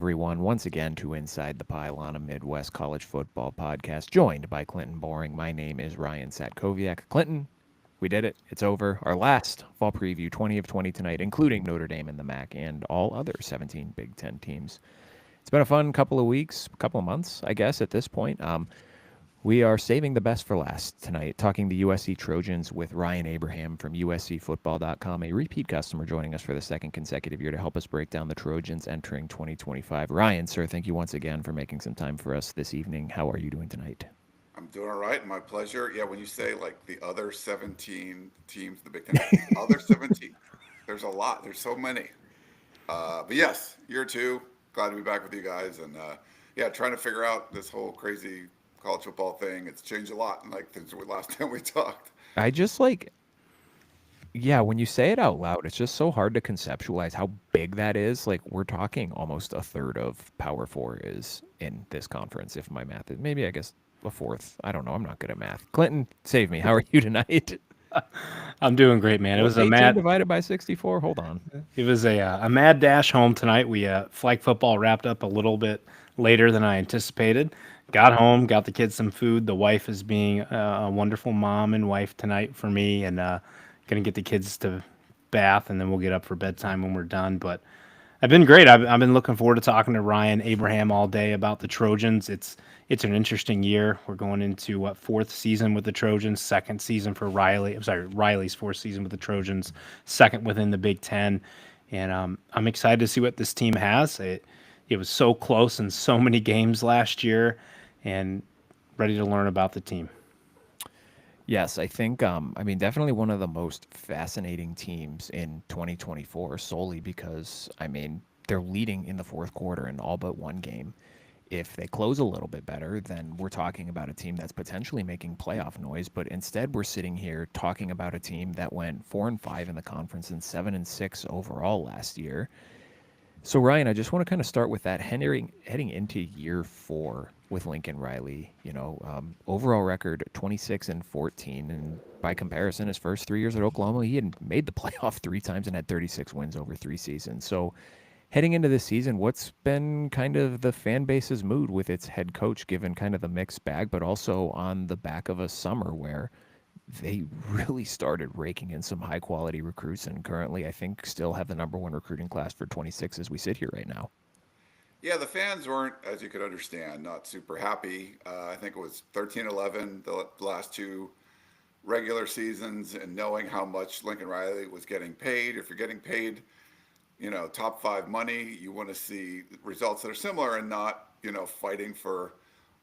everyone once again to Inside the Pylon, a Midwest college football podcast, joined by Clinton Boring. My name is Ryan Satkoviak. Clinton, we did it. It's over. Our last fall preview, 20 of 20 tonight, including Notre Dame and the MAC and all other 17 Big Ten teams. It's been a fun couple of weeks, couple of months, I guess, at this point. We are saving the best for last tonight, talking the USC Trojans with Ryan Abraham from USCFootball.com, a repeat customer joining us for the second consecutive year to help us break down the Trojans entering 2025. Ryan, sir, thank you once again for making some time for us this evening. How are you doing tonight? I'm doing all right. My pleasure. Yeah, when you say like the other 17 teams, the Big Ten, other 17, there's a lot. There's so many. But yes, year two. Glad to be back with you guys. And yeah, trying to figure out this whole crazy college football thing. It's changed a lot like since the last time we talked. I just yeah, when you say it out loud, it's just so hard to conceptualize how big that is. Like, we're talking almost a third of Power Four is in this conference, if my math is maybe, I guess, a fourth. I don't know. I'm not good at math. Clinton, save me. How are you tonight? I'm doing great, man. What's 18 divided by 64? Hold on. It was a mad dash home tonight. We flag football wrapped up a little bit later than I anticipated. Got home, got the kids some food. The wife is being a wonderful mom and wife tonight for me, and gonna get the kids to bath, and then we'll get up for bedtime when we're done. But I've been great. I've been looking forward to talking to Ryan Abraham all day about the Trojans. It's an interesting year. We're going into what, fourth season with the Trojans, second season for Riley. I'm sorry, Riley's fourth season with the Trojans, second within the Big Ten, and I'm excited to see what this team has. It was so close in so many games last year, and ready to learn about the team. Yes, I think, definitely one of the most fascinating teams in 2024 solely because, they're leading in the fourth quarter in all but one game. If they close a little bit better, then we're talking about a team that's potentially making playoff noise. But instead, we're sitting here talking about a team that went 4-5 in the conference and 7-6 overall last year. So Ryan, I just want to kind of start with that heading into year four with Lincoln Riley. Overall record 26-14, and by comparison, his first 3 years at Oklahoma, he had made the playoff three times and had 36 wins over three seasons. So heading into this season, what's been kind of the fan base's mood with its head coach, given kind of the mixed bag, but also on the back of a summer where they really started raking in some high quality recruits, and currently I think still have the number one recruiting class for 26 as we sit here right now. Yeah, the fans weren't, as you could understand, not super happy. I think it was 13-11 the last two regular seasons, and knowing how much Lincoln Riley was getting paid. If you're getting paid, top five money, you want to see results that are similar and not, fighting for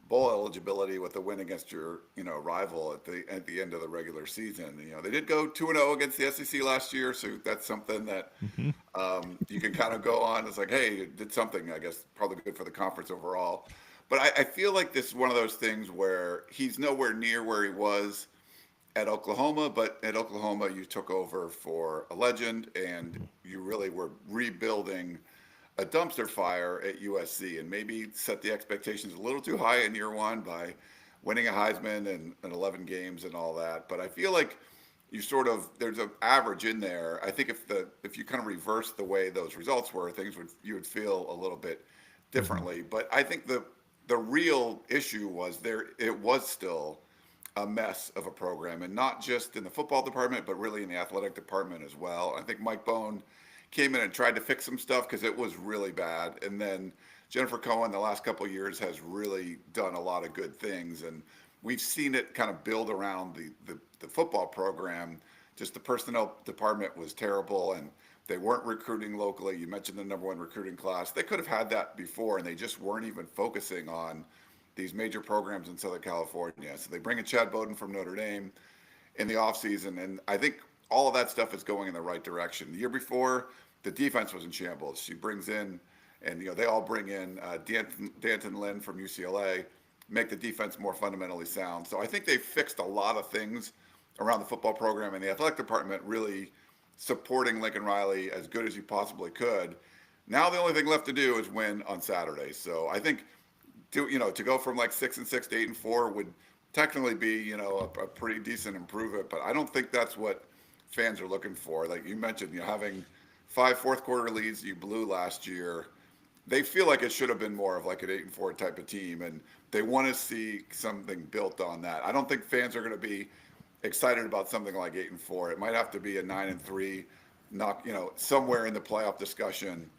bowl eligibility with a win against your, rival at the end of the regular season. They did go 2-0 against the SEC last year, so that's something that Mm-hmm. you can kind of go on. It's like, hey, you did something, I guess, probably good for the conference overall. But I feel like this is one of those things where he's nowhere near where he was at Oklahoma, but at Oklahoma, you took over for a legend and you really were rebuilding a dumpster fire at USC and maybe set the expectations a little too high in year one by winning a Heisman and 11 games and all that. But I feel like there's an average in there. I think if you kind of reverse the way those results were, you would feel a little bit Mm-hmm. differently. But I think the real issue was it was still a mess of a program, and not just in the football department, but really in the athletic department as well. I think Mike Bone came in and tried to fix some stuff because it was really bad, and then Jennifer Cohen the last couple of years has really done a lot of good things, and we've seen it kind of build around the football program. Just the personnel department was terrible, and they weren't recruiting locally. You mentioned the number one recruiting class. They could have had that before, and they just weren't even focusing on these major programs in Southern California. So they bring in Chad Bowden from Notre Dame in the offseason, and I think all of that stuff is going in the right direction. The year before, the defense was in shambles. She brings in, and they all bring in Danton Lynn from UCLA, make the defense more fundamentally sound. So I think they've fixed a lot of things around the football program, and the athletic department really supporting Lincoln Riley as good as you possibly could. Now the only thing left to do is win on Saturday. So I think to go from like 6-6 to 8-4 would technically be a pretty decent improvement, but I don't think that's what fans are looking for. Like you mentioned, having 5 fourth quarter leads you blew last year, they feel like it should have been more of like an 8-4 type of team, and they want to see something built on that. I don't think fans are going to be excited about something like 8-4. It might have to be a 9-3, not somewhere in the playoff discussion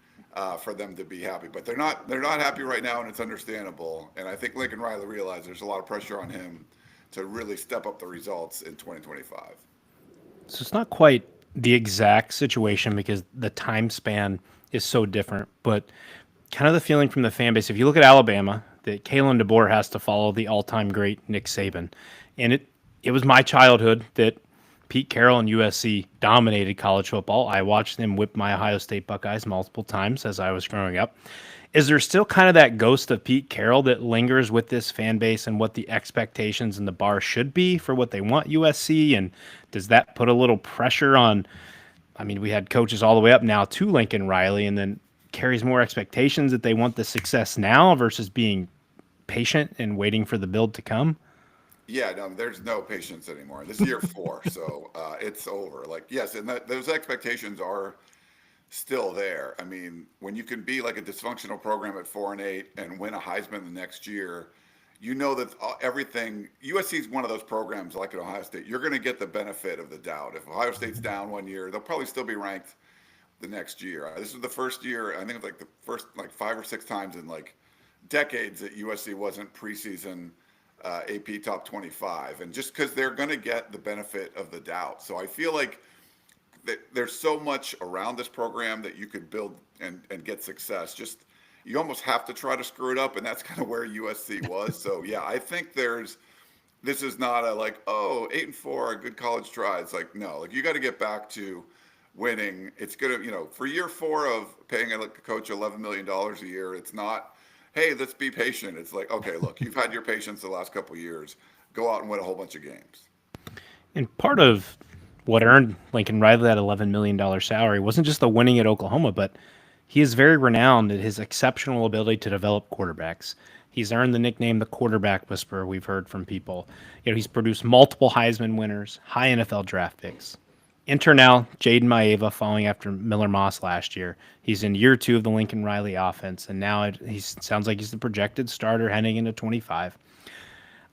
for them to be happy. But they're not happy right now, and it's understandable. And I think Lincoln Riley realized there's a lot of pressure on him to really step up the results in 2025. So it's not quite the exact situation because the time span is so different, but kind of the feeling from the fan base. If you look at Alabama, that Kalen DeBoer has to follow the all-time great Nick Saban, and it was my childhood that Pete Carroll and USC dominated college football. I watched them whip my Ohio State Buckeyes multiple times as I was growing up. Is there still kind of that ghost of Pete Carroll that lingers with this fan base and what the expectations and the bar should be for what they want USC? And does that put a little pressure on? I mean, we had coaches all the way up now to Lincoln Riley, and then carries more expectations that they want the success now versus being patient and waiting for the build to come. Yeah, no, there's no patience anymore. This is year 4, so it's over. Like, yes, and those expectations are still there. I mean, when you can be like a dysfunctional program at 4-8 and win a Heisman the next year, you know that everything. USC is one of those programs like at Ohio State. You're going to get the benefit of the doubt. If Ohio State's down one year, they'll probably still be ranked the next year. This is the first year. I think it's like the first like 5 or 6 times in like decades that USC wasn't preseason AP top 25, and just because they're going to get the benefit of the doubt. So I feel like there's so much around this program that you could build and get success. Just you almost have to try to screw it up, and that's kind of where USC was. So yeah, I think this is not a like 8-4 a good college try. It's like no, like you got to get back to winning. It's gonna for year 4 of paying a coach $11 million a year. It's not, hey, let's be patient. It's like, okay, look, you've had your patience the last couple of years. Go out and win a whole bunch of games. And part of what earned Lincoln Riley that $11 million salary wasn't just the winning at Oklahoma, but he is very renowned at his exceptional ability to develop quarterbacks. He's earned the nickname the quarterback whisperer. We've heard from people. He's produced multiple Heisman winners, high NFL draft picks. Enter now Jayden Maiava, following after Miller Moss last year. He's in year 2 of the Lincoln Riley offense, and now he sounds like he's the projected starter heading into 25.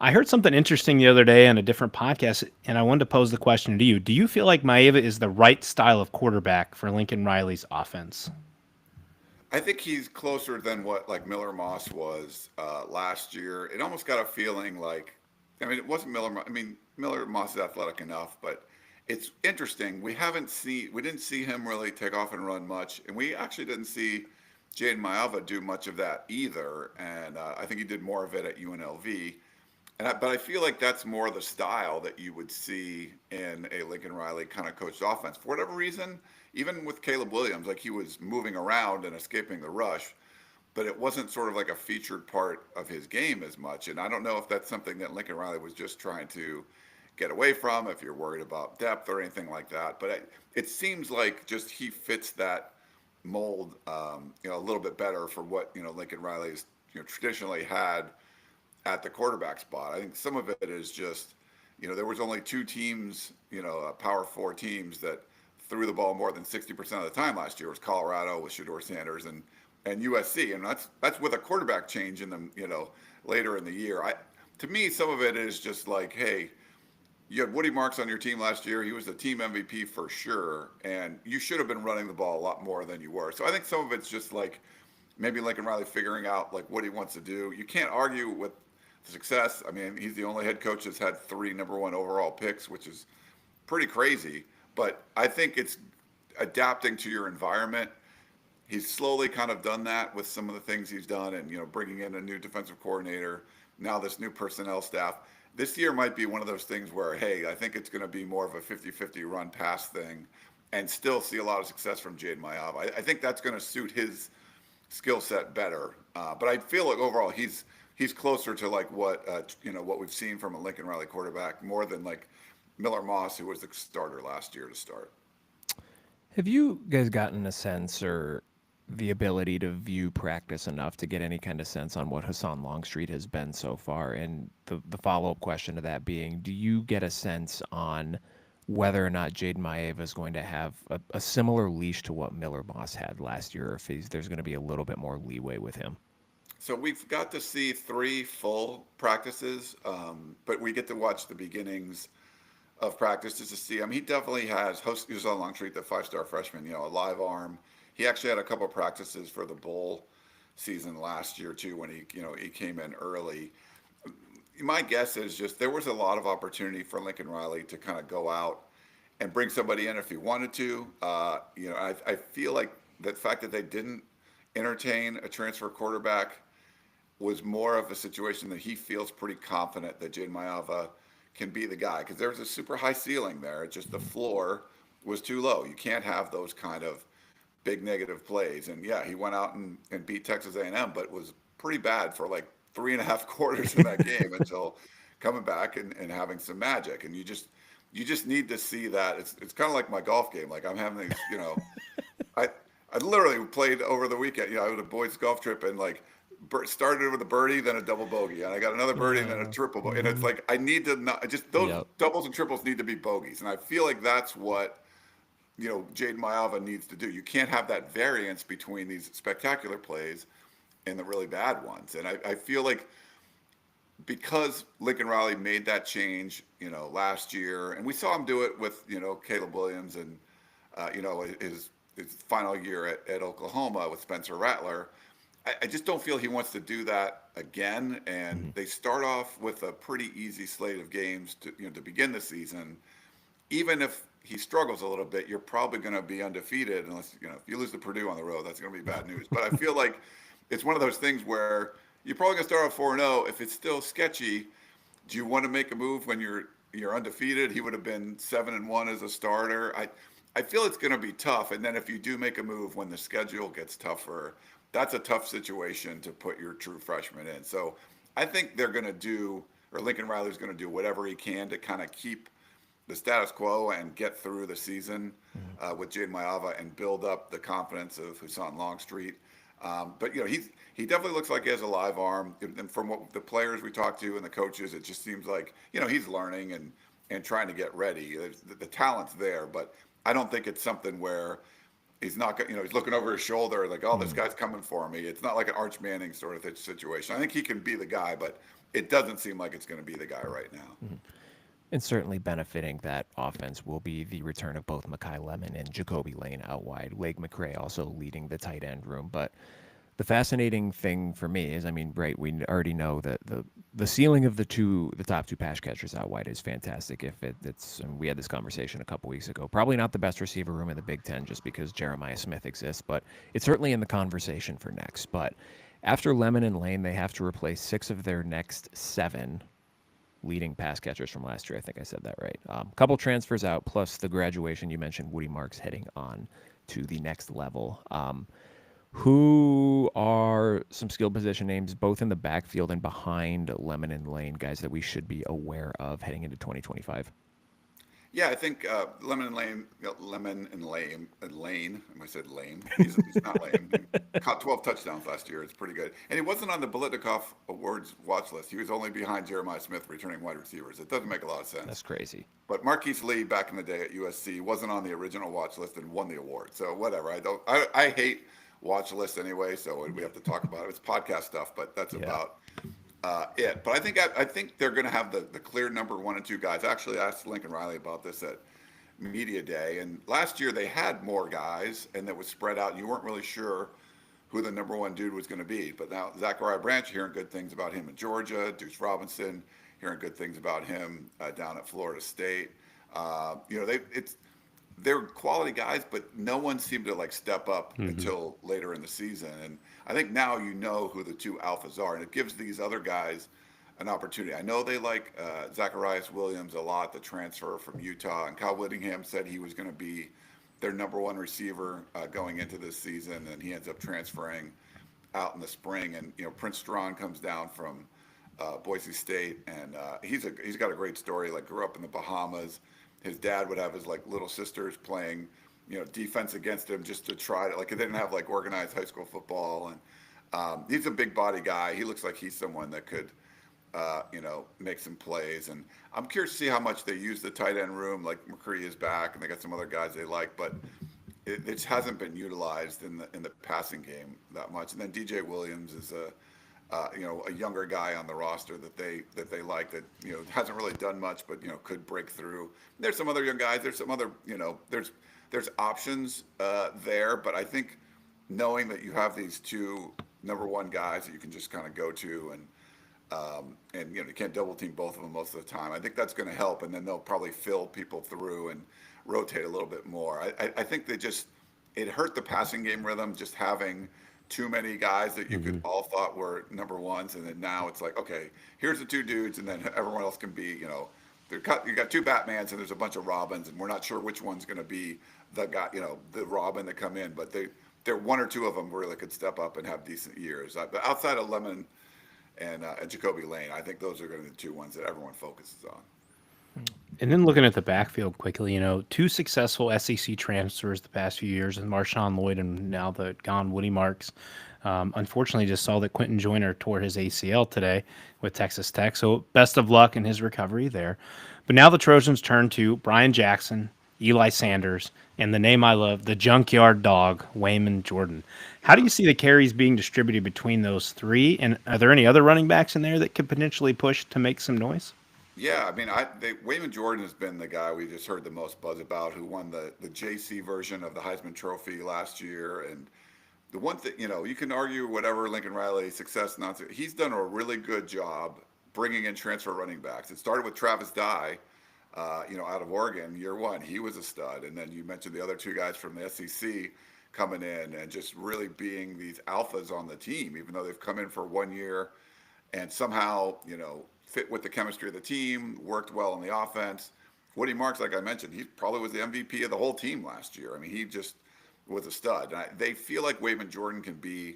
I heard something interesting the other day on a different podcast, and I wanted to pose the question to you. Do you feel like Maiava is the right style of quarterback for Lincoln Riley's offense? I think he's closer than what like Miller Moss was last year. It almost got a feeling like, I mean, it wasn't Miller. I mean, Miller Moss is athletic enough, but it's interesting. We didn't see him really take off and run much, and we actually didn't see Jayden Maiava do much of that either. And I think he did more of it at UNLV. But I feel like that's more the style that you would see in a Lincoln Riley kind of coached offense. For whatever reason, even with Caleb Williams, like he was moving around and escaping the rush, but it wasn't sort of like a featured part of his game as much. And I don't know if that's something that Lincoln Riley was just trying to get away from, if you're worried about depth or anything like that. But it seems like just he fits that mold, a little bit better for what Lincoln Riley's traditionally had at the quarterback spot. I think some of it is just, there was only 2 teams, Power 4 teams that threw the ball more than 60% of the time last year. It was Colorado with Shedeur Sanders and USC, and that's with a quarterback change in them, later in the year. To me, some of it is just like, hey, you had Woody Marks on your team last year. He was the team MVP for sure, and you should have been running the ball a lot more than you were. So I think some of it's just like maybe Lincoln Riley figuring out like what he wants to do. You can't argue with success. I mean, he's the only head coach that's had 3 number 1 overall picks, which is pretty crazy. But I think it's adapting to your environment. He's slowly kind of done that with some of the things he's done, and bringing in a new defensive coordinator, now this new personnel staff. This year might be one of those things where, hey, I think it's going to be more of a 50-50 run-pass thing and still see a lot of success from Jayden Maiava. I think that's going to suit his skill set better. But I feel like overall he's closer to like what we've seen from a Lincoln Riley quarterback more than like Miller Moss, who was the starter last year to start. Have you guys gotten a sense or the ability to view practice enough to get any kind of sense on what Hassan Longstreet has been so far? And the follow-up question to that being, do you get a sense on whether or not Jayden Maiava is going to have a similar leash to what Miller Moss had last year, or if there's going to be a little bit more leeway with him. So we've got to see 3 full practices, but we get to watch the beginnings of practice just to see. I mean, he definitely has. He was on Longstreet, the 5-star freshman. A live arm. He actually had a couple of practices for the bowl season last year too, when he came in early. My guess is just there was a lot of opportunity for Lincoln Riley to kind of go out and bring somebody in if he wanted to. I feel like the fact that they didn't entertain a transfer quarterback was more of a situation that he feels pretty confident that Jayden Maiava can be the guy, because there's a super high ceiling there. It's just the floor was too low. You can't have those kind of big negative plays. And yeah, he went out and beat Texas A&M, but was pretty bad for like 3.5 quarters in that game until coming back and having some magic. And you just need to see that. It's kind of like my golf game. Like I'm having these, I I literally played over the weekend. I was a boys golf trip and like started with a birdie, then a double bogey, and I got another birdie and then a triple bogey. And it's like I need to not just those Yep. doubles and triples need to be bogeys, and I feel like that's what Jayden Maiava needs to do. You can't have that variance between these spectacular plays and the really bad ones. And I feel like because Lincoln Riley made that change, last year, and we saw him do it with, Caleb Williams and, his final year at Oklahoma with Spencer Rattler. I just don't feel he wants to do that again. And they start off with a pretty easy slate of games to begin the season. Even if he struggles a little bit, you're probably going to be undefeated unless, if you lose to Purdue on the road, that's going to be bad news. But I feel like it's one of those things where you're probably going to start off 4-0. If it's still sketchy, do you want to make a move when you're undefeated? He would have been 7-1 as a starter. I feel it's going to be tough. And then if you do make a move when the schedule gets tougher, that's a tough situation to put your true freshman in. So I think they're going to do, or Lincoln Riley's going to do whatever he can to kind of keep the status quo and get through the season with Jayden Maiava and build up the confidence of Hassan Longstreet. But he definitely looks like he has a live arm. And from what the players we talked to and the coaches, it just seems like he's learning and trying to get ready. The talent's there, but I don't think it's something where he's not, he's looking over his shoulder like, oh, this guy's coming for me. It's not like an Arch Manning sort of situation. I think he can be the guy, but it doesn't seem like it's going to be the guy right now. And certainly benefiting that offense will be the return of both Makai Lemon and Jacoby Lane out wide. Lake McRae also leading the tight end room. But the fascinating thing for me is, right, we already know that the ceiling of the top two pass catchers out wide is fantastic. If it's, and we had this conversation a couple weeks ago, probably not the best receiver room in the Big Ten just because Jeremiah Smith exists, but it's certainly in the conversation for next. But after Lemon and Lane, they have to replace 6 of their next 7 leading pass catchers from last year. I think I said that right. Couple transfers out, plus the graduation. You mentioned Woody Marks heading on to the next level. Who are some skill position names, both in the backfield and behind Lemon and Lane, guys that we should be aware of heading into 2025? Yeah, I think Lemon and Lane. I said lame. He's not lame. He caught 12 touchdowns last year. It's pretty good. And he wasn't on the Biletnikoff Awards watch list. He was only behind Jeremiah Smith returning wide receivers. It doesn't make a lot of sense. That's crazy. But Marquise Lee back in the day at USC wasn't on the original watch list and won the award. So whatever. I hate watch lists anyway. So we have to talk about it. It's podcast stuff, but that's about it. But I think they're going to have the clear number 1 and 2 guys. I actually asked Lincoln Riley about this at media day, and last year they had more guys, and that was spread out. You weren't really sure who the number 1 dude was going to be. But now Zachariah Branch, hearing good things about him in Georgia. Duce Robinson, hearing good things about him down at Florida State. They're quality guys, but no one seemed to step up until later in the season. And I think now who the 2 alphas are, and it gives these other guys an opportunity. I know they like Zacharias Williams a lot, the transfer from Utah, and Kyle Whittingham said he was going to be their number 1 receiver going into this season, and he ends up transferring out in the spring. And Prince Strachan comes down from Boise State, and he's got a great story. Grew up in the Bahamas. His dad would have his little sisters playing, defense against him just to try to they didn't have organized high school football, and he's a big body guy. He looks like he's someone that could make some plays. And I'm curious to see how much they use the tight end room. Like McCree is back, and they got some other guys they like, but it hasn't been utilized in the passing game that much. And then DJ Williams is a younger guy on the roster that they like that hasn't really done much, but could break through. There's some other young guys. There's some other there's options there, but I think knowing that you have these two number one guys that you can just kind of go to and you can't double team both of them most of the time. I think that's going to help, and then they'll probably fill people through and rotate a little bit more. I think it hurt the passing game rhythm just having too many guys that you could all thought were number ones, and then now it's like, okay, here's the two dudes, and then everyone else can be, you got two Batmans and there's a bunch of Robins, and we're not sure which one's going to be the guy, the Robin that come in, but there one or two of them really could step up and have decent years. But outside of Lemon and Jacoby Lane, I think those are going to be the two ones that everyone focuses on. And then looking at the backfield quickly, two successful SEC transfers the past few years, and Marshawn Lloyd and now the gone Woody Marks. Unfortunately, just saw that Quentin Joyner tore his ACL today with Texas Tech. So best of luck in his recovery there. But now the Trojans turn to Brian Jackson, Eli Sanders, and the name I love, the junkyard dog, Wayman Jordan. How do you see the carries being distributed between those three? And are there any other running backs in there that could potentially push to make some noise? Yeah, I mean, Wayman Jordan has been the guy we just heard the most buzz about, who won the JC version of the Heisman Trophy last year. And the one thing, you can argue whatever Lincoln Riley success, not he's done a really good job bringing in transfer running backs. It started with Travis Dye, out of Oregon, year one. He was a stud. And then you mentioned the other two guys from the SEC coming in and just really being these alphas on the team, even though they've come in for 1 year and somehow, fit with the chemistry of the team, worked well in the offense. Woody Marks, like I mentioned, he probably was the MVP of the whole team last year. I mean, he just was a stud. And they feel like Wayman Jordan can be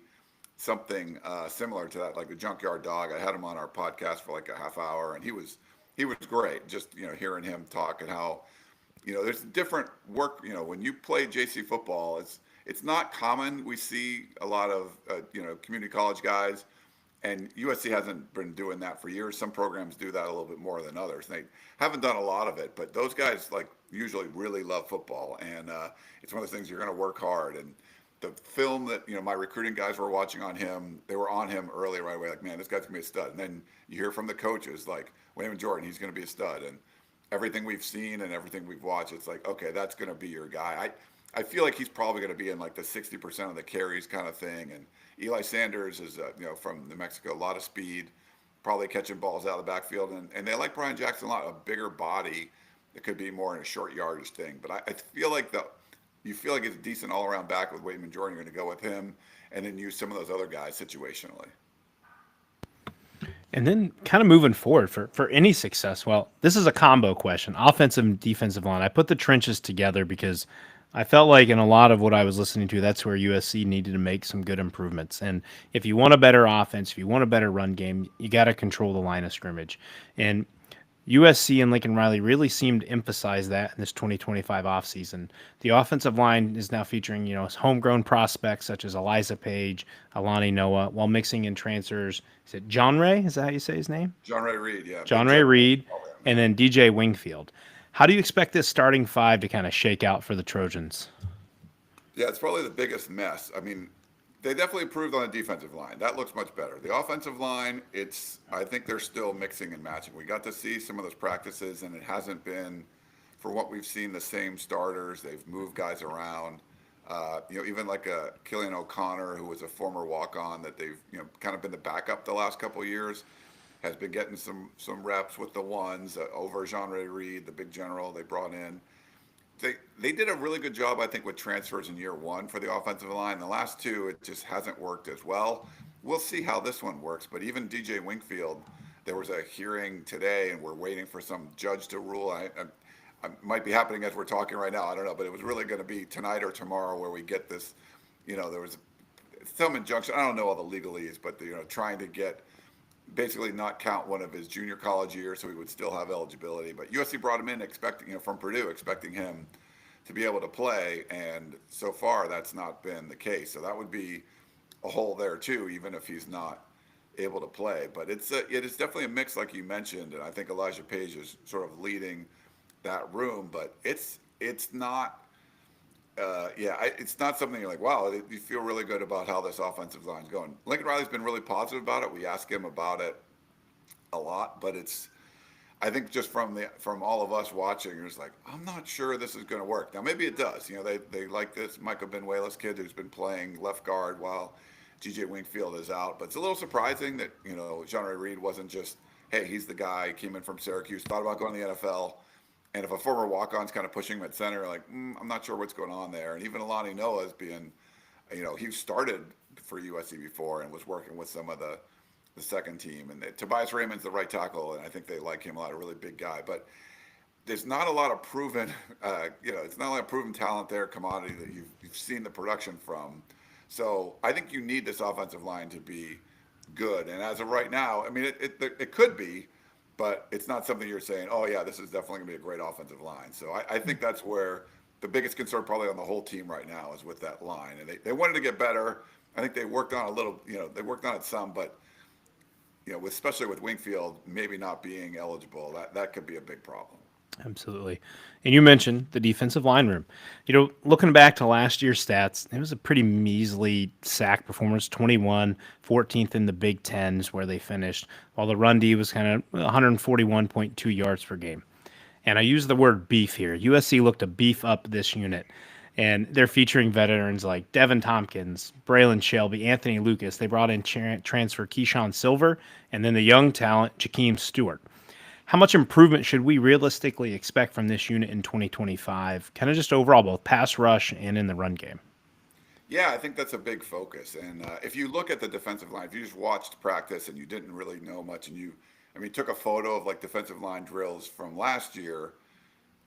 something similar to that, like the junkyard dog. I had him on our podcast for like a half hour, and he was great. Just hearing him talk and how there's different work. When you play JC football, it's not common. We see a lot of community college guys. And USC hasn't been doing that for years. Some programs do that a little bit more than others. They haven't done a lot of it, but those guys usually really love football, and it's one of those things you're going to work hard. And the film that my recruiting guys were watching on him, they were on him early right away. Like, man, this guy's gonna be a stud. And then you hear from the coaches like Wayman Jordan, he's going to be a stud. And everything we've seen and everything we've watched, it's like, okay, that's going to be your guy. I feel like he's probably going to be in like the 60% of the carries kind of thing. And Eli Sanders is, from New Mexico, a lot of speed, probably catching balls out of the backfield. And they like Brian Jackson a lot, a bigger body. It could be more in a short yardage thing. But I feel like you feel like it's a decent all-around back with Wayman Jordan. You're going to go with him and then use some of those other guys situationally. And then kind of moving forward for any success, well, this is a combo question, offensive and defensive line. I put the trenches together because I felt like in a lot of what I was listening to, that's where USC needed to make some good improvements. And if you want a better offense, if you want a better run game, you got to control the line of scrimmage. And USC and Lincoln Riley really seemed to emphasize that in this 2025 offseason. The offensive line is now featuring, homegrown prospects such as Eliza Page, Alani Noah, while mixing in transfers. Is it John Ray? Is that how you say his name? John Ray Reed, yeah. John Ray Reed, and then DJ Wingfield. How do you expect this starting five to kind of shake out for the Trojans? Yeah, it's probably the biggest mess. I mean, they definitely improved on the defensive line. That looks much better. The offensive line, I think they're still mixing and matching. We got to see some of those practices, and it hasn't been, for what we've seen, the same starters. They've moved guys around. Even like a Killian O'Connor, who was a former walk-on that they've, kind of been the backup the last couple of years, has been getting some reps with the ones over Jean Ray Reed, the big general they brought in. They did a really good job, I think, with transfers in year one for the offensive line. The last two, it just hasn't worked as well. We'll see how this one works. But even DJ Wingfield, there was a hearing today, and we're waiting for some judge to rule. I might be happening as we're talking right now. I don't know, but it was really going to be tonight or tomorrow where we get this. There was some injunction. I don't know all the legalese, but trying to get basically not count one of his junior college years, so he would still have eligibility. But USC brought him in expecting, from Purdue, expecting him to be able to play, and so far that's not been the case. So that would be a hole there too, even if he's not able to play. But it is definitely a mix, like you mentioned, and I think Elijah Page is sort of leading that room. But it's not. It's not something you're like, wow, you feel really good about how this offensive line's going. Lincoln Riley's been really positive about it. We ask him about it a lot, but I think just from all of us watching, you're just like, I'm not sure this is going to work. Now maybe it does. They like this Michael Benuelos kid who's been playing left guard while G.J. Wingfield is out. But it's a little surprising that Jean-Ray Reed wasn't just, hey, he's the guy, came in from Syracuse, thought about going to the NFL. And if a former walk-on's kind of pushing him at center, like, I'm not sure what's going on there. And even Alani Noah's being, he started for USC before and was working with some of the second team. And Tobias Raymond's the right tackle, and I think they like him a lot, a really big guy. But there's not a lot of proven, it's not a lot of proven talent there, commodity that you've seen the production from. So I think you need this offensive line to be good. And as of right now, I mean, it could be, but it's not something you're saying, oh, yeah, this is definitely going to be a great offensive line. So I think that's where the biggest concern probably on the whole team right now is with that line. And they wanted to get better. I think they worked on a little, they worked on it some, but, especially with Wingfield maybe not being eligible, that could be a big problem. Absolutely. And you mentioned the defensive line room. Looking back to last year's stats, it was a pretty measly sack performance, 21, 14th in the Big Tens where they finished, while the run D was kind of 141.2 yards per game. And I use the word beef here. USC looked to beef up this unit. And they're featuring veterans like Devin Tompkins, Braylon Shelby, Anthony Lucas. They brought in transfer Keyshawn Silver, and then the young talent, Jakeem Stewart. How much improvement should we realistically expect from this unit in 2025? Kind of just overall, both pass rush and in the run game. Yeah, I think that's a big focus. And if you look at the defensive line, if you just watched practice and you didn't really know much, and took a photo of like defensive line drills from last year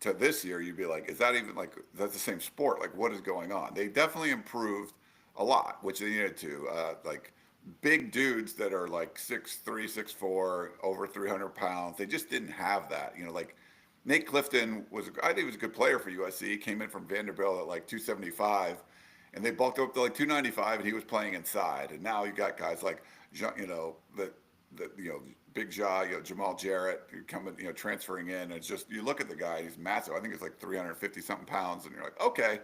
to this year, you'd be like, is that even like, that's the same sport? Like, what is going on? They definitely improved a lot, which they needed to. Like, big dudes that are like 6'3", 6'4", over 300 pounds. They just didn't have that. Like Nate Clifton I think he was a good player for USC. He came in from Vanderbilt at like 275, and they bulked up to like 295, and he was playing inside. And now you got guys like, Big Jaw, Jamal Jarrett coming, transferring in. And it's just, you look at the guy, he's massive. I think it's like 350 something pounds, and you're like, okay.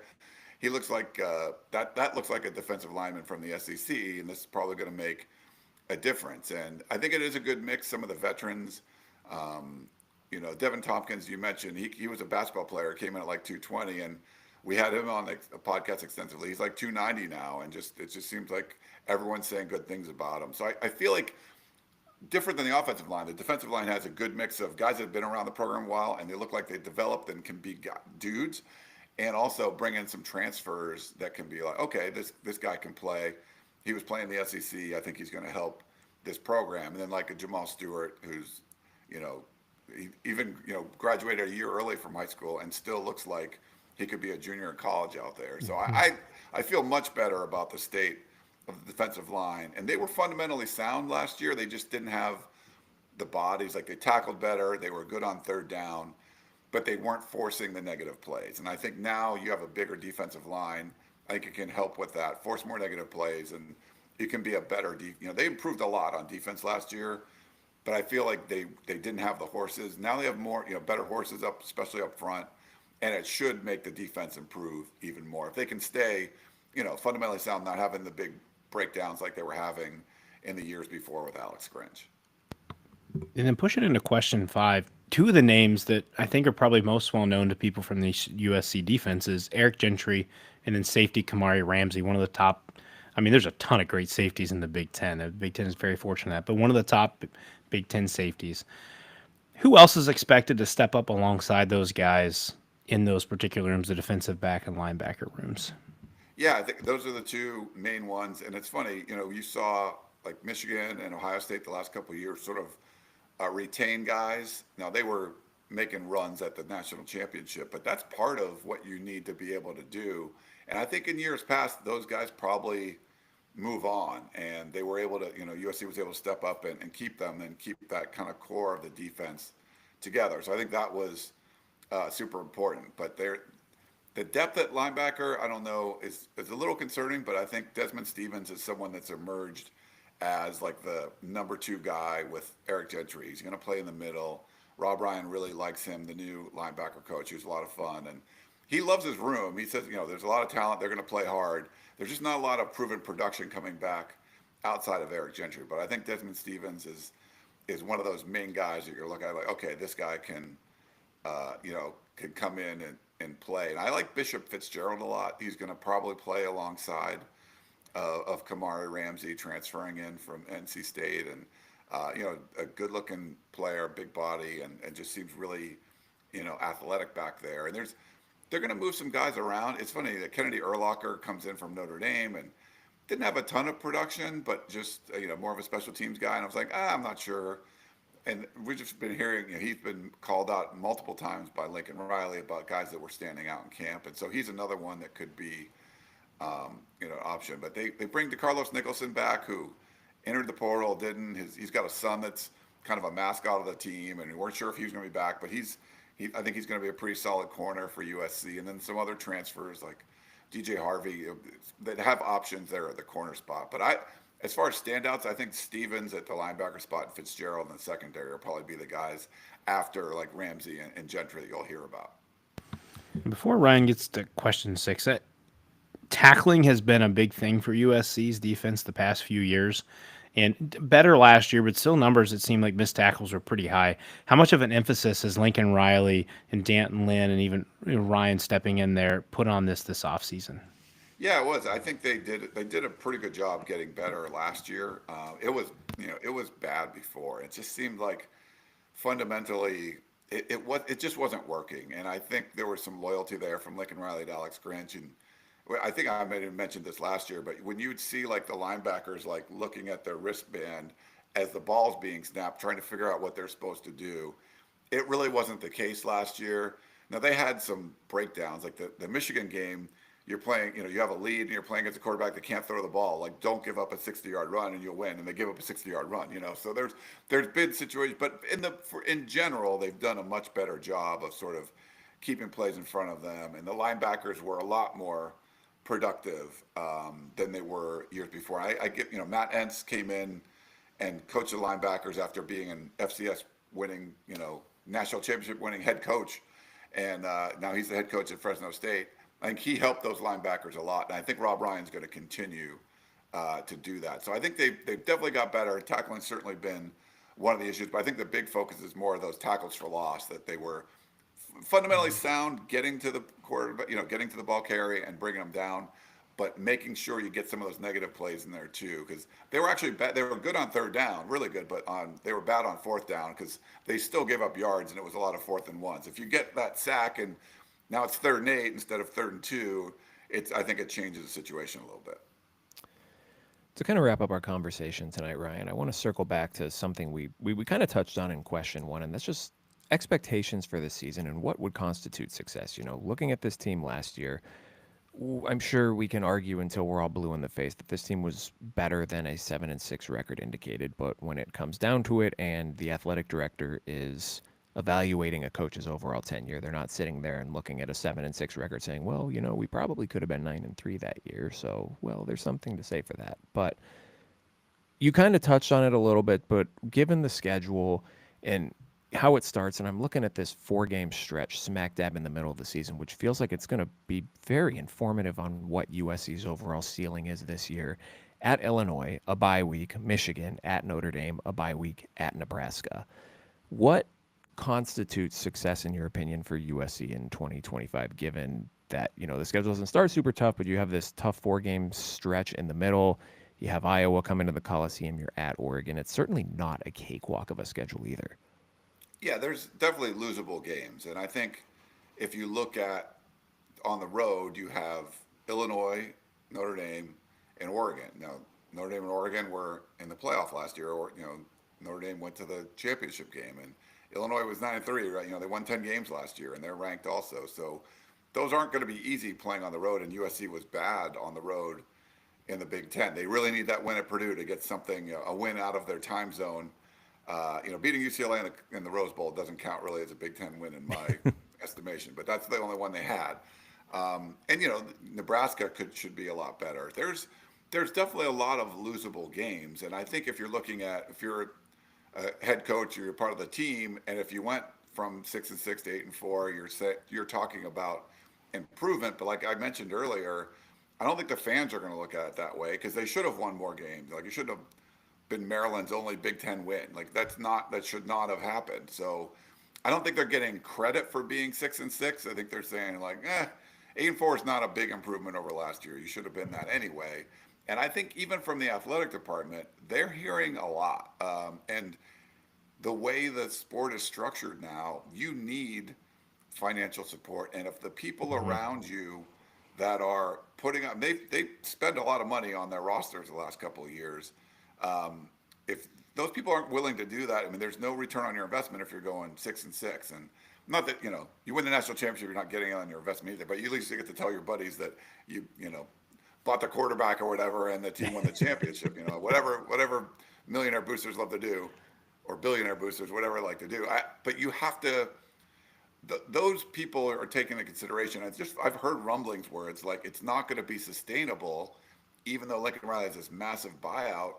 He looks like that looks like a defensive lineman from the SEC, and this is probably going to make a difference. And I think it is a good mix. Some of the veterans, Devin Tompkins, you mentioned, he was a basketball player, came in at like 220, and we had him on a podcast extensively. He's like 290 now, and it just seems like everyone's saying good things about him. So I feel like different than the offensive line, the defensive line has a good mix of guys that have been around the program a while, and they look like they developed and can be dudes. And also bring in some transfers that can be like, okay, this guy can play. He was playing the SEC. I think he's going to help this program. And then like a Jamal Stewart, who's, he even graduated a year early from high school and still looks like he could be a junior in college out there. So I feel much better about the state of the defensive line. And they were fundamentally sound last year. They just didn't have the bodies. Like, they tackled better. They were good on third down, but they weren't forcing the negative plays. And I think now you have a bigger defensive line. I think it can help with that, force more negative plays, and you can be a better they improved a lot on defense last year, but I feel like they didn't have the horses. Now they have more, better horses up, especially up front, and it should make the defense improve even more. If they can stay, fundamentally sound, not having the big breakdowns like they were having in the years before with Alex Grinch. And then push it into question 5. Two of the names that I think are probably most well known to people from the USC defenses, Eric Gentry and then safety Kamari Ramsey, one of the top. I mean, there's a ton of great safeties in the Big Ten. The Big Ten is very fortunate, but one of the top Big Ten safeties. Who else is expected to step up alongside those guys in those particular rooms, the defensive back and linebacker rooms? Yeah, I think those are the two main ones. And it's funny, you saw like Michigan and Ohio State the last couple of years sort of retain guys. Now, they were making runs at the national championship, but that's part of what you need to be able to do. And I think in years past, those guys probably move on, and they were able to, USC was able to step up and keep them and keep that kind of core of the defense together. So I think that was super important. But the depth at linebacker, I don't know, is a little concerning, but I think Desmond Stevens is someone that's emerged as like the number 2 guy with Eric Gentry. He's going to play in the middle. Rob Ryan really likes him, the new linebacker coach. He was a lot of fun, and he loves his room. He says, there's a lot of talent. They're going to play hard. There's just not a lot of proven production coming back outside of Eric Gentry. But I think Desmond Stevens is one of those main guys that you're looking at like, okay, this guy can come in and play. And I like Bishop Fitzgerald a lot. He's going to probably play alongside of Kamari Ramsey transferring in from NC State, and a good-looking player, big body, and just seems really, athletic back there. And they're going to move some guys around. It's funny that Kennedy Urlacher comes in from Notre Dame and didn't have a ton of production, but just more of a special teams guy. And I was like, I'm not sure. And we've just been hearing, he's been called out multiple times by Lincoln Riley about guys that were standing out in camp, and so he's another one that could be, option. But they bring DeCarlos Nicholson back, who entered the portal, didn't. He's got a son that's kind of a mascot of the team, and we weren't sure if he was going to be back, but I think he's going to be a pretty solid corner for USC. And then some other transfers like DJ Harvey that have options there at the corner spot. But as far as standouts, I think Stevens at the linebacker spot and Fitzgerald in the secondary will probably be the guys after like Ramsey and Gentry that you'll hear about. Before Ryan gets to question 6, tackling has been a big thing for USC's defense the past few years, and better last year, but still numbers it seemed like missed tackles were pretty high. How much of an emphasis has Lincoln Riley and Danton Lynn and even Ryan stepping in there put on this offseason? Yeah, it was. I think they did a pretty good job getting better last year. It was bad before. It just seemed like fundamentally it just wasn't working. And I think there was some loyalty there from Lincoln Riley to Alex Grinch. And I think I may have mentioned this last year, but when you would see like the linebackers like looking at their wristband as the ball's being snapped, trying to figure out what they're supposed to do, it really wasn't the case last year. Now they had some breakdowns, like the Michigan game. You're playing, you have a lead and you're playing against a quarterback that can't throw the ball. Like, don't give up a 60-yard run and you'll win. And they give up a 60-yard run, So there's been situations, but in general, they've done a much better job of sort of keeping plays in front of them. And the linebackers were a lot more productive than they were years before. I get, Matt Entz came in and coached the linebackers after being an FCS winning, national championship winning head coach. And now he's the head coach at Fresno State. I think he helped those linebackers a lot, and I think Rob Ryan's going to continue to do that. So I think they've definitely got better. Tackling's certainly been one of the issues, but I think the big focus is more of those tackles for loss, that they were fundamentally sound getting to the quarterback, getting to the ball carrier and bringing them down, but making sure you get some of those negative plays in there too, because they were actually bad. They were good on third down, really good, but they were bad on fourth down because they still gave up yards, and it was a lot of 4th and 1s. If you get that sack and now it's 3rd and 8 instead of 3rd and 2. I think it changes the situation a little bit. To kind of wrap up our conversation tonight, Ryan, I want to circle back to something we kind of touched on in question 1, and that's just expectations for this season and what would constitute success. Looking at this team last year, I'm sure we can argue until we're all blue in the face that this team was better than a 7-6 record indicated. But when it comes down to it, and the athletic director is evaluating a coach's overall tenure, they're not sitting there and looking at a 7-6 record saying, well, we probably could have been 9-3 that year. So, well, there's something to say for that. But you kind of touched on it a little bit, but given the schedule and how it starts, and I'm looking at this 4-game stretch smack dab in the middle of the season, which feels like it's going to be very informative on what USC's overall ceiling is this year. At Illinois, a bye week. Michigan, at Notre Dame, a bye week. At Nebraska. What constitutes success in your opinion for USC in 2025, given that the schedule doesn't start super tough, but you have this tough 4-game stretch in the middle? You have Iowa coming to the Coliseum. You're at Oregon. It's certainly not a cakewalk of a schedule either. Yeah, there's definitely losable games, and I think if you look at on the road, you have Illinois, Notre Dame, and Oregon. Now, Notre Dame and Oregon were in the playoff last year, or Notre Dame went to the championship game, and Illinois was 9-3, right? They won 10 games last year, and they're ranked also. So those aren't going to be easy playing on the road, and USC was bad on the road in the Big Ten. They really need that win at Purdue to get something, a win out of their time zone. Beating UCLA in the Rose Bowl doesn't count really as a Big Ten win in my estimation, but that's the only one they had. And Nebraska should be a lot better. there's definitely a lot of losable games, and I think if you're a head coach or you're part of the team, and if you went from 6-6 to 8-4, you're talking about improvement. But like I mentioned earlier, I don't think the fans are going to look at it that way because they should have won more games. Like it should have been Maryland's only Big Ten win. Like that should not have happened. So I don't think they're getting credit for being 6-6. I think they're saying like, 8-4 is not a big improvement over last year. You should have been that anyway. And I think even from the athletic department, they're hearing a lot. And the way the sport is structured now, you need financial support. And if the people around you that are putting up, they spend a lot of money on their rosters the last couple of years. If those people aren't willing to do that, I mean, there's no return on your investment if you're going 6-6. And not that you win the national championship, you're not getting it on your investment either. But you at least get to tell your buddies that you bought the quarterback or whatever, and the team won the championship. Whatever millionaire boosters love to do, or billionaire boosters, whatever they like to do. But you have to. Those people are taking into consideration. I've heard rumblings where it's like it's not going to be sustainable, even though Lincoln Riley has this massive buyout.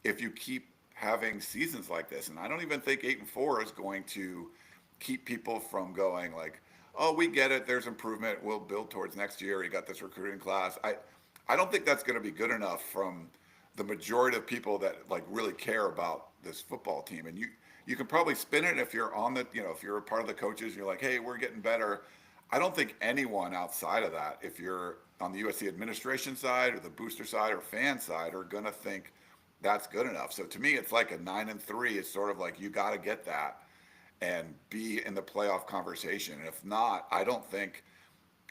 If you keep having seasons like this, and I don't even think 8-4 is going to keep people from going like, oh, we get it. There's improvement. We'll build towards next year. You got this recruiting class. I don't think that's going to be good enough from the majority of people that like really care about this football team. And you can probably spin it if you're on the, if you're a part of the coaches, you're like, hey, we're getting better. I don't think anyone outside of that, if you're on the USC administration side or the booster side or fan side, are going to think that's good enough. So to me, it's like a 9-3. It's sort of like you got to get that and be in the playoff conversation. And if not, I don't think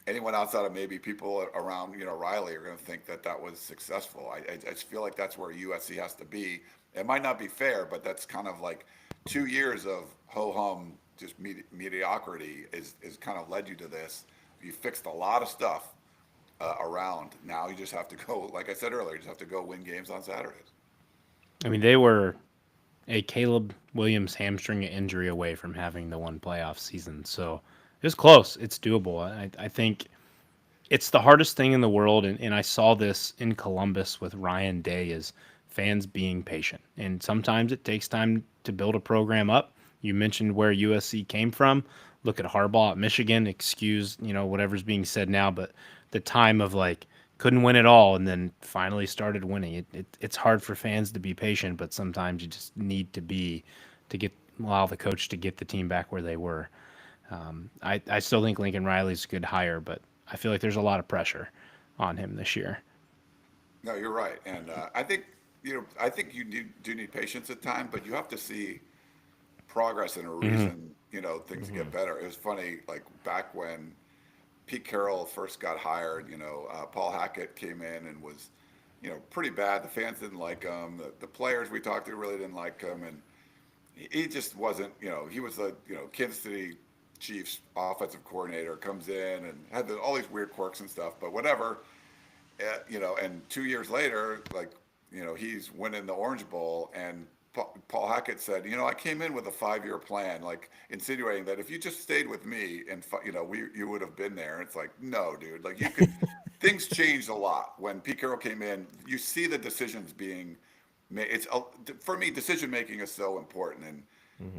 anyone outside of maybe people around, Riley are going to think that was successful. I just feel like that's where USC has to be. It might not be fair, but that's kind of like 2 years of ho-hum, just mediocrity is kind of led you to this. You fixed a lot of stuff around. Now you just have to go, like I said earlier, you just have to go win games on Saturdays. I mean, they were a Caleb Williams hamstring injury away from having the one playoff season. So it's close. It's doable. I think it's the hardest thing in the world. And I saw this in Columbus with Ryan Day is fans being patient. And sometimes it takes time to build a program up. You mentioned where USC came from. Look at Harbaugh at Michigan. Excuse, whatever's being said now, but the time of like couldn't win it all and then finally started winning. It's hard for fans to be patient, but sometimes you just need to allow the coach to get the team back where they were. I still think Lincoln Riley's a good hire, but I feel like there's a lot of pressure on him this year. No, you're right. And I think you do need patience at times, but you have to see progress and a reason, things get better. It was funny, like back when Pete Carroll first got hired, Paul Hackett came in and was, pretty bad. The fans didn't like him. The players we talked to really didn't like him. And he just wasn't, he was the, Kansas City Chiefs offensive coordinator, comes in and had all these weird quirks and stuff, but whatever, and 2 years later, like, he's winning the Orange Bowl, and Paul Hackett said, I came in with a 5-year plan, like insinuating that if you just stayed with me and, you would have been there. It's like, no, dude, like things changed a lot when Pete Carroll came in. You see the decisions being made. For me, decision making is so important. And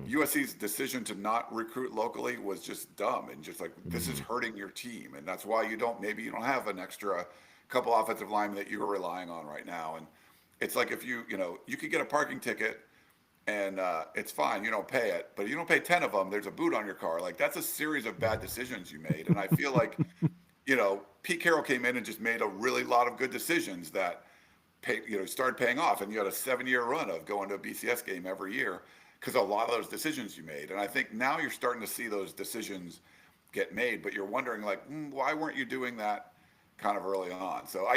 USC's decision to not recruit locally was just dumb and just like, this is hurting your team. And that's why maybe you don't have an extra couple offensive linemen that you're relying on right now. And it's like if you could get a parking ticket and it's fine, you don't pay it, but you don't pay 10 of them, there's a boot on your car. Like that's a series of bad decisions you made. And I feel like, Pete Carroll came in and just made a really lot of good decisions that started paying off. And you had a 7-year run of going to a BCS game every year because a lot of those decisions you made. And I think now you're starting to see those decisions get made, but you're wondering like, why weren't you doing that kind of early on? So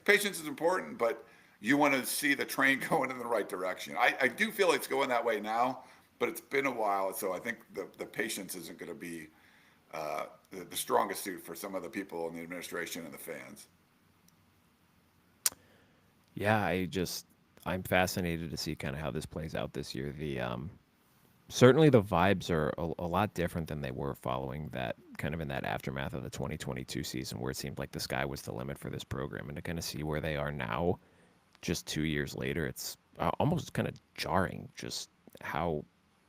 patience is important, but you want to see the train going in the right direction. I do feel it's going that way now, but it's been a while. So I think the patience isn't going to be the strongest suit for some of the people in the administration and the fans. Yeah, I'm fascinated to see kind of how this plays out this year. Certainly the vibes are a lot different than they were following that kind of in that aftermath of the 2022 season where it seemed like the sky was the limit for this program, and to kind of see where they are now just 2 years later, it's almost kind of jarring just how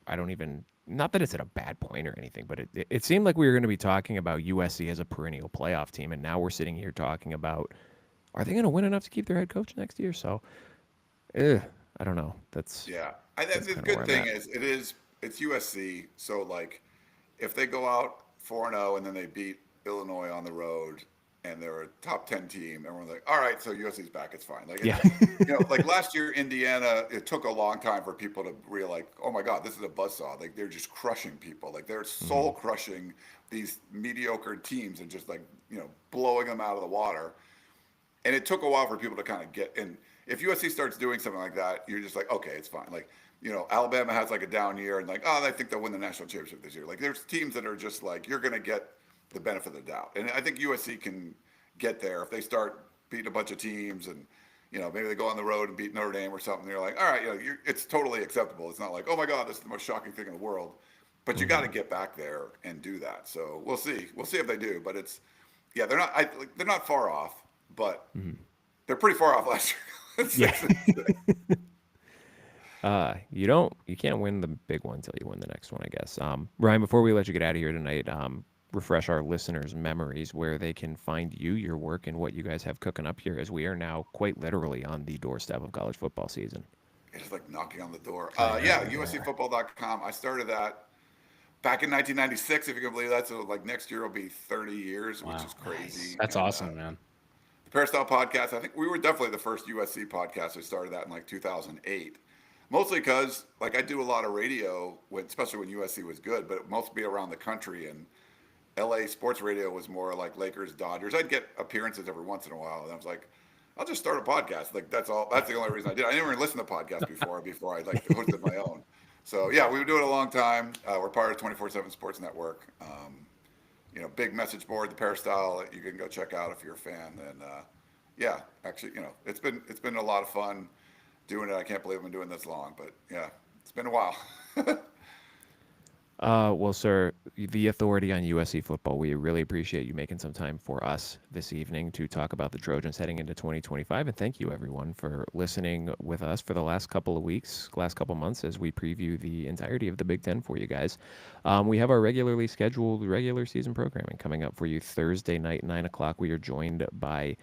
I don't even, not that it's at a bad point or anything, but it seemed like we were going to be talking about USC as a perennial playoff team. And now we're sitting here talking about, are they going to win enough to keep their head coach next year? So, I don't know. Yeah, That's the kind of where good I'm thing at. is it's USC. So like, if they go out 4-0 and then they beat Illinois on the road and they're a top 10 team, everyone's like, all right, so USC's back. It's fine. Like Yeah. like last year Indiana, it took a long time for people to realize, oh my God, this is a buzzsaw. Like they're just crushing people. Like they're Hmm. soul crushing these mediocre teams and just like blowing them out of the water. And it took a while for people to kind of get in. If USC starts doing something like that, you're just like, okay, it's fine. Like, Alabama has like a down year and like, oh, I think they'll win the national championship this year. Like, there's teams that are just like, you're going to get the benefit of the doubt. And I think USC can get there if they start beating a bunch of teams and, maybe they go on the road and beat Notre Dame or something. They're like, all right, it's totally acceptable. It's not like, oh my God, this is the most shocking thing in the world. But you got Hmm. to get back there and do that. So we'll see. We'll see if they do. But yeah, they're not far off, but Hmm. they're pretty far off last year. Yeah. 6-6. You can't win the big one until you win the next one, I guess. Ryan, before we let you get out of here tonight, refresh our listeners' memories where they can find you, your work, and what you guys have cooking up here, as we are now quite literally on the doorstep of college football season. It's like knocking on the door. I Yeah, know. USCfootball.com. I started that back in 1996, if you can believe that. So like next year will be 30 years, which Wow. is crazy. That's And awesome, man. the Peristyle podcast, I think we were definitely the first USC podcast. I started that in like 2008. Mostly because like I do a lot of radio, especially when USC was good, but it mostly around the country. And LA sports radio was more like Lakers, Dodgers. I'd get appearances every once in a while, and I was like, I'll just start a podcast. Like that's all. That's the only reason I did. I didn't even listen to podcasts before I like hosted my own. So yeah, we've been doing it a long time. We're part of 24/7 Sports Network. Big message board, the Peristyle. That you can go check out if you're a fan. And yeah, actually, it's been a lot of fun doing it. I can't believe I've been doing this long, but yeah, it's been a while. Well, sir, the authority on USC football, we really appreciate you making some time for us this evening to talk about the Trojans heading into 2025. And thank you, everyone, for listening with us for the last couple of weeks, last couple of months, as we preview the entirety of the Big Ten for you guys. We have our regularly scheduled regular season programming coming up for you Thursday night, 9 o'clock. We are joined by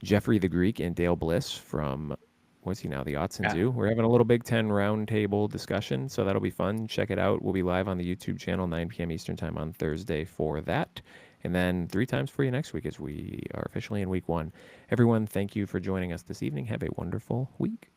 Jeffrey the Greek and Dale Bliss from what's he now? The Autzen Yeah. Zoo. We're having a little Big Ten roundtable discussion, so that'll be fun. Check it out. We'll be live on the YouTube channel, 9 p.m. Eastern Time on Thursday for that. And then 3 times for you next week as we are officially in week 1. Everyone, thank you for joining us this evening. Have a wonderful week.